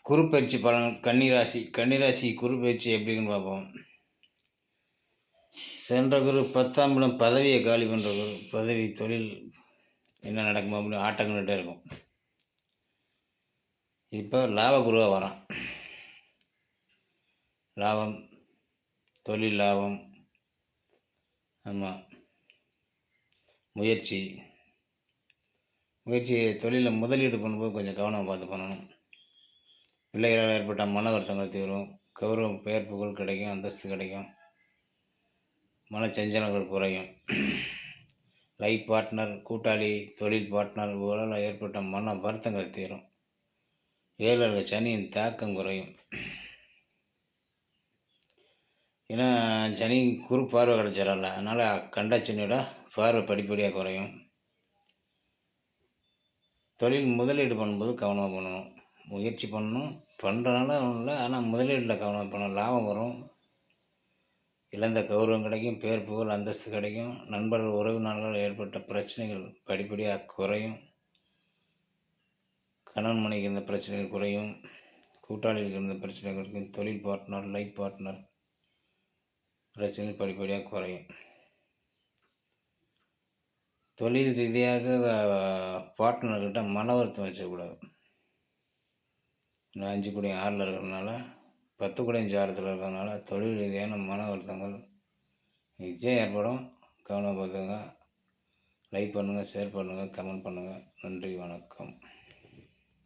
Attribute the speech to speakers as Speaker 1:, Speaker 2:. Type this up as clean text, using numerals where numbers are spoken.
Speaker 1: குரு பயிற்சி பலன் கன்னிராசி குரு பயிற்சி எப்படின்னு பார்ப்போம். சென்ற குரு 10ஆம் இடம் பதவியை காலி பண்ணுற குரு. பதவி தொழில் என்ன நடக்குமோ அப்படின்னு ஆட்டங்கள்கிட்டே இருக்கும். இப்போ லாபகுருவாக வரான். லாபம், தொழில் லாபம், ஆமாம், முயற்சி தொழிலில் முதலீடு பண்ணும்போது கொஞ்சம் கவனம் பார்த்து பண்ணணும். பிள்ளைகளால் ஏற்பட்ட மன வருத்தங்கள் தீரும். கௌரவம், பெயர், புகழ் கிடைக்கும். அந்தஸ்து கிடைக்கும். மனச்சஞ்சலங்கள் குறையும். லைஃப் பார்ட்னர், கூட்டாளி, தொழில் பார்ட்னர் இவர்களால் ஏற்பட்ட மன வருத்தங்கள் தீரும். 7 சனியின் தாக்கம் குறையும். ஏன்னா சனி குரு பார்வை கிடச்சிடல, அதனால் கண்ட சனியோட பார்வை படிப்படியாக குறையும். தொழில் முதலீடு பண்ணும்போது கவனமாக பண்ணணும். முயற்சி பண்ணணும், பண்ணுறதுனால ஒன்றும் இல்லை, ஆனால் முதலீட்டில் கவனம் பண்ணணும். லாபம் வரும். இழந்த கௌரவம் கிடைக்கும். பேர், புகழ், அந்தஸ்து கிடைக்கும். நண்பர்கள், உறவினர்கள் ஏற்பட்ட பிரச்சனைகள் படிப்படியாக குறையும். கணவன் மனைவிக்கு இருந்த பிரச்சனைகள் குறையும். கூட்டாளிகளுக்கு இருந்த பிரச்சனைகள் இருக்கும். தொழில் பார்ட்னர், லைஃப் பார்ட்னர் பிரச்சனைகள் படிப்படியாக குறையும். தொழில் ரீதியாக பார்ட்னர்கிட்ட மன வருத்தம் வச்சக்கூடாது. 5 கூட 6 இருக்கிறதுனால, 10 கூட 6 இருக்கிறதுனால தொழில் ரீதியான மன வருத்தங்கள் நிச்சயம் ஏற்படும். கவனம் பார்த்துங்க. லைக் பண்ணுங்கள், ஷேர் பண்ணுங்கள், கமெண்ட் பண்ணுங்கள். நன்றி, வணக்கம்.